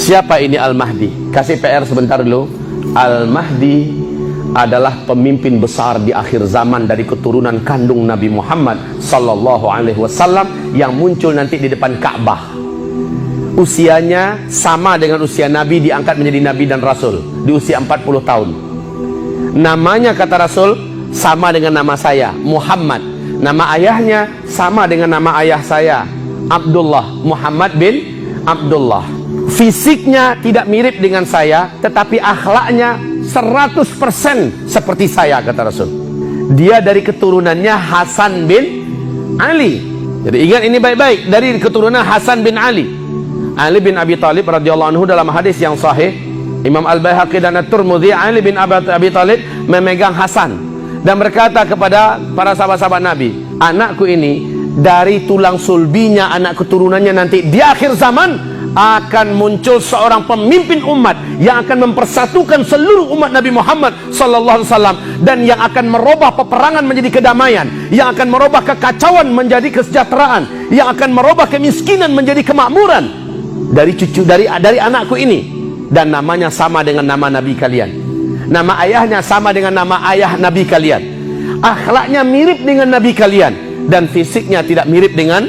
Siapa ini Al-Mahdi? Kasih PR sebentar dulu. Al-Mahdi adalah pemimpin besar di akhir zaman dari keturunan kandung Nabi Muhammad sallallahu alaihi wasallam yang muncul nanti di depan Ka'bah. Usianya sama dengan usia Nabi, diangkat menjadi Nabi dan Rasul di usia 40 tahun. Namanya kata Rasul sama dengan nama saya, Muhammad. Nama ayahnya sama dengan nama ayah saya, Abdullah, Muhammad bin Abdullah. Fisiknya tidak mirip dengan saya, tetapi akhlaknya 100% seperti saya, kata Rasul. Dia dari keturunannya Hasan bin Ali. Jadi ingat ini baik-baik, dari keturunan Hasan bin Ali. Ali bin Abi Thalib radhiyallahu anhu dalam hadis yang sahih, Imam Al-Baihaqi dan At-Tirmidzi, Ali bin Abi Thalib memegang Hasan dan berkata kepada para sahabat-sahabat Nabi, anakku ini dari tulang sulbinya, anak keturunannya nanti di akhir zaman akan muncul seorang pemimpin umat yang akan mempersatukan seluruh umat Nabi Muhammad sallallahu alaihi wasallam, dan yang akan merubah peperangan menjadi kedamaian, yang akan merubah kekacauan menjadi kesejahteraan, yang akan merubah kemiskinan menjadi kemakmuran dari anakku ini. Dan namanya sama dengan nama Nabi kalian, nama ayahnya sama dengan nama ayah Nabi kalian, akhlaknya mirip dengan Nabi kalian, dan fisiknya tidak mirip dengan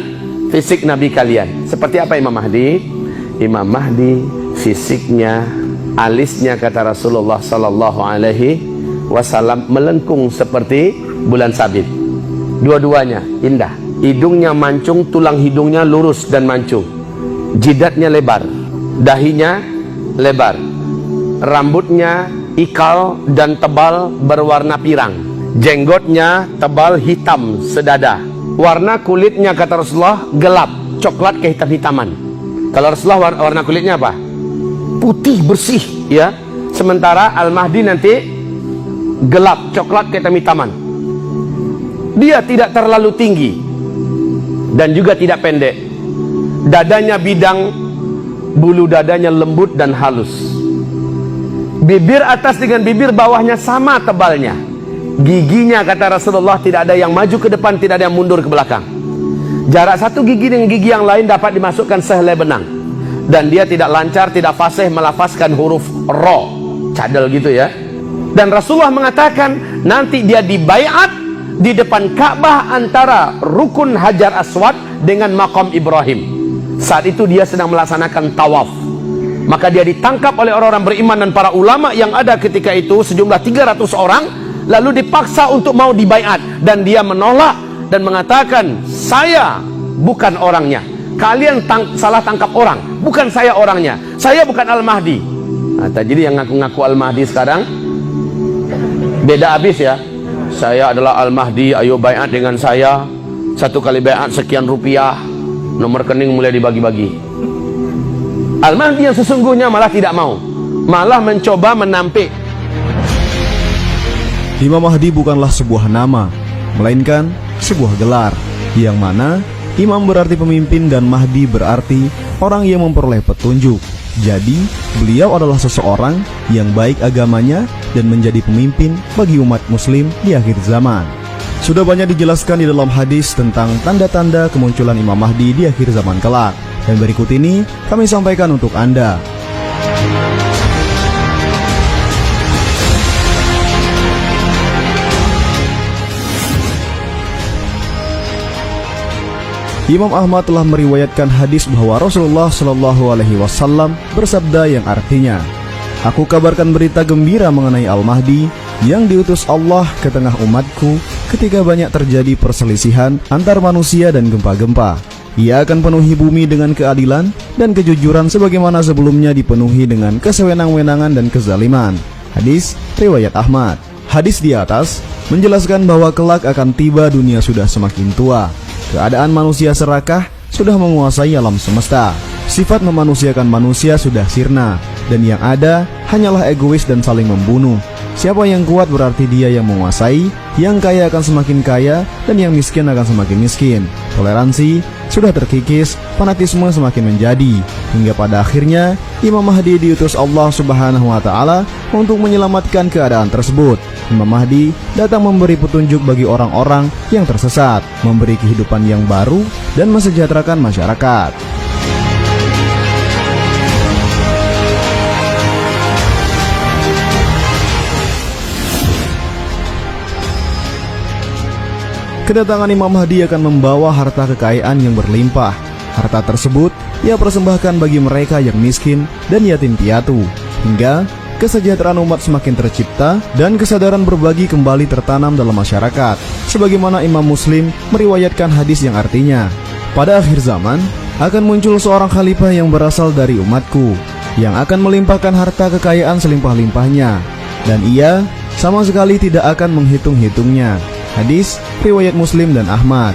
fisik Nabi kalian. Seperti apa Imam Mahdi? Imam Mahdi fisiknya, alisnya kata Rasulullah sallallahu alaihi wasallam melengkung seperti bulan sabit. Dua-duanya indah. Hidungnya mancung, tulang hidungnya lurus dan mancung. Jidatnya lebar, dahinya lebar. Rambutnya ikal dan tebal berwarna pirang. Jenggotnya tebal hitam sedada. Warna kulitnya kata Rasulullah gelap, coklat kehitam-hitaman. Kalau Rasulullah warna kulitnya apa? Putih bersih, ya. Sementara Al-Mahdi nanti gelap, coklat kehitam-hitaman. Dia tidak terlalu tinggi dan juga tidak pendek. Dadanya bidang, bulu dadanya lembut dan halus. Bibir atas dengan bibir bawahnya sama tebalnya. Giginya kata Rasulullah tidak ada yang maju ke depan, tidak ada yang mundur ke belakang. Jarak satu gigi dengan gigi yang lain dapat dimasukkan sehelai benang. Dan dia tidak lancar, tidak fasih melafazkan huruf ro, cadel gitu ya. Dan Rasulullah mengatakan nanti dia dibaiat di depan Ka'bah antara rukun Hajar Aswad dengan Maqam Ibrahim. Saat itu dia sedang melaksanakan tawaf. Maka dia ditangkap oleh orang-orang beriman dan para ulama yang ada ketika itu, sejumlah 300 orang, lalu dipaksa untuk mau dibaiat, dan dia menolak dan mengatakan, saya bukan orangnya, kalian salah tangkap orang, bukan saya orangnya, saya bukan Al-Mahdi. Nah, jadi yang ngaku-ngaku Al-Mahdi sekarang beda habis ya. Saya adalah Al-Mahdi, ayo baiat dengan saya, 1 kali baiat sekian rupiah, nomor rekening mulai dibagi-bagi. Al-Mahdi yang sesungguhnya malah tidak mau, malah mencoba menampik. Imam Mahdi bukanlah sebuah nama, melainkan sebuah gelar, yang mana Imam berarti pemimpin dan Mahdi berarti orang yang memperoleh petunjuk. Jadi beliau adalah seseorang yang baik agamanya dan menjadi pemimpin bagi umat muslim di akhir zaman. Sudah banyak dijelaskan di dalam hadis tentang tanda-tanda kemunculan Imam Mahdi di akhir zaman kelak, dan berikut ini kami sampaikan untuk Anda. Imam Ahmad telah meriwayatkan hadis bahwa Rasulullah Shallallahu Alaihi Wasallam bersabda yang artinya, aku kabarkan berita gembira mengenai Al-Mahdi yang diutus Allah ke tengah umatku ketika banyak terjadi perselisihan antar manusia dan gempa-gempa. Ia akan penuhi bumi dengan keadilan dan kejujuran sebagaimana sebelumnya dipenuhi dengan kesewenang-wenangan dan kezaliman. Hadis riwayat Ahmad. Hadis di atas menjelaskan bahwa kelak akan tiba dunia sudah semakin tua. Keadaan manusia serakah sudah menguasai alam semesta. Sifat memanusiakan manusia sudah sirna, dan yang ada hanyalah egois dan saling membunuh. Siapa yang kuat berarti dia yang menguasai, yang kaya akan semakin kaya, dan yang miskin akan semakin miskin. Toleransi sudah terkikis, fanatisme semakin menjadi, hingga pada akhirnya Imam Mahdi diutus Allah Subhanahu wa Ta'ala untuk menyelamatkan keadaan tersebut. Imam Mahdi datang memberi petunjuk bagi orang-orang yang tersesat, memberi kehidupan yang baru, dan mesejahterakan masyarakat. kedatangan Imam Mahdi akan membawa harta kekayaan yang berlimpah. Harta tersebut ia persembahkan bagi mereka yang miskin dan yatim piatu, hingga kesejahteraan umat semakin tercipta dan kesadaran berbagi kembali tertanam dalam masyarakat. Sebagaimana Imam Muslim meriwayatkan hadis yang artinya, pada akhir zaman akan muncul seorang khalifah yang berasal dari umatku, yang akan melimpahkan harta kekayaan selimpah-limpahnya, dan ia sama sekali tidak akan menghitung-hitungnya. Hadis riwayat Muslim dan Ahmad.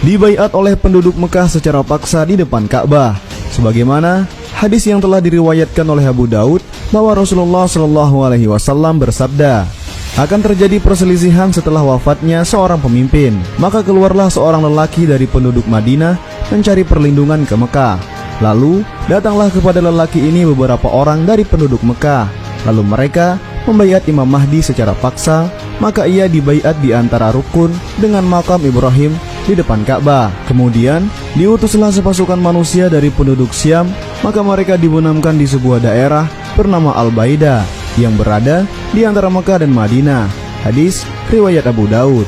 Dibaiat oleh penduduk Mekah secara paksa di depan Ka'bah, sebagaimana hadis yang telah diriwayatkan oleh Abu Daud bahwa Rasulullah SAW bersabda, akan terjadi perselisihan setelah wafatnya seorang pemimpin, maka keluarlah seorang lelaki dari penduduk Madinah mencari perlindungan ke Mekah. Lalu datanglah kepada lelaki ini beberapa orang dari penduduk Mekah, lalu mereka membaiat Imam Mahdi secara paksa, maka ia dibaiat di antara rukun dengan makam Ibrahim di depan Ka'bah. Kemudian diutuslah sepasukan manusia dari penduduk Syam, maka mereka dibenamkan di sebuah daerah bernama Al-Baida yang berada di antara Mekah dan Madinah. Hadis riwayat Abu Daud.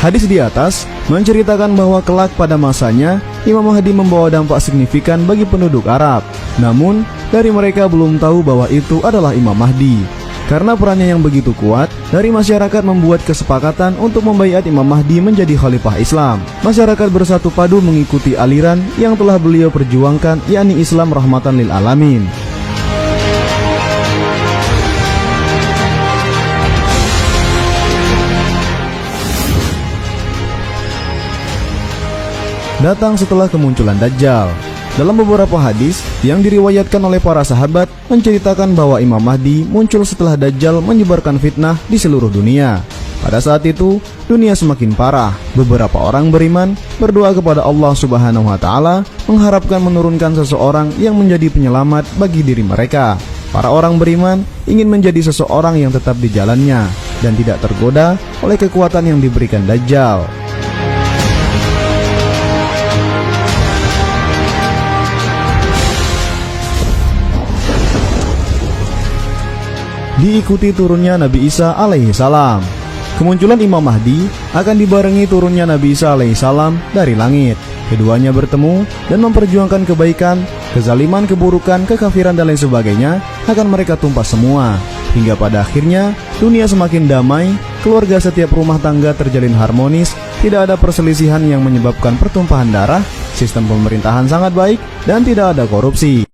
Hadis di atas menceritakan bahwa kelak pada masanya Imam Mahdi membawa dampak signifikan bagi penduduk Arab. Namun dari mereka belum tahu bahwa itu adalah Imam Mahdi. Karena perannya yang begitu kuat, dari masyarakat membuat kesepakatan untuk membaiat Imam Mahdi menjadi khalifah Islam. Masyarakat bersatu padu mengikuti aliran yang telah beliau perjuangkan, yakni Islam rahmatan lil alamin. Datang setelah kemunculan Dajjal. Dalam beberapa hadis yang diriwayatkan oleh para sahabat menceritakan bahwa Imam Mahdi muncul setelah Dajjal menyebarkan fitnah di seluruh dunia. Pada saat itu, dunia semakin parah. Beberapa orang beriman berdoa kepada Allah Subhanahu wa Ta'ala, mengharapkan menurunkan seseorang yang menjadi penyelamat bagi diri mereka. Para orang beriman ingin menjadi seseorang yang tetap di jalannya dan tidak tergoda oleh kekuatan yang diberikan Dajjal. Diikuti turunnya Nabi Isa alaihi salam. Kemunculan Imam Mahdi akan dibarengi turunnya Nabi Isa alaihi salam dari langit. Keduanya bertemu dan memperjuangkan kebaikan, kezaliman, keburukan, kekafiran dan lain sebagainya akan mereka tumpas semua. Hingga pada akhirnya dunia semakin damai, keluarga setiap rumah tangga terjalin harmonis, tidak ada perselisihan yang menyebabkan pertumpahan darah, sistem pemerintahan sangat baik dan tidak ada korupsi.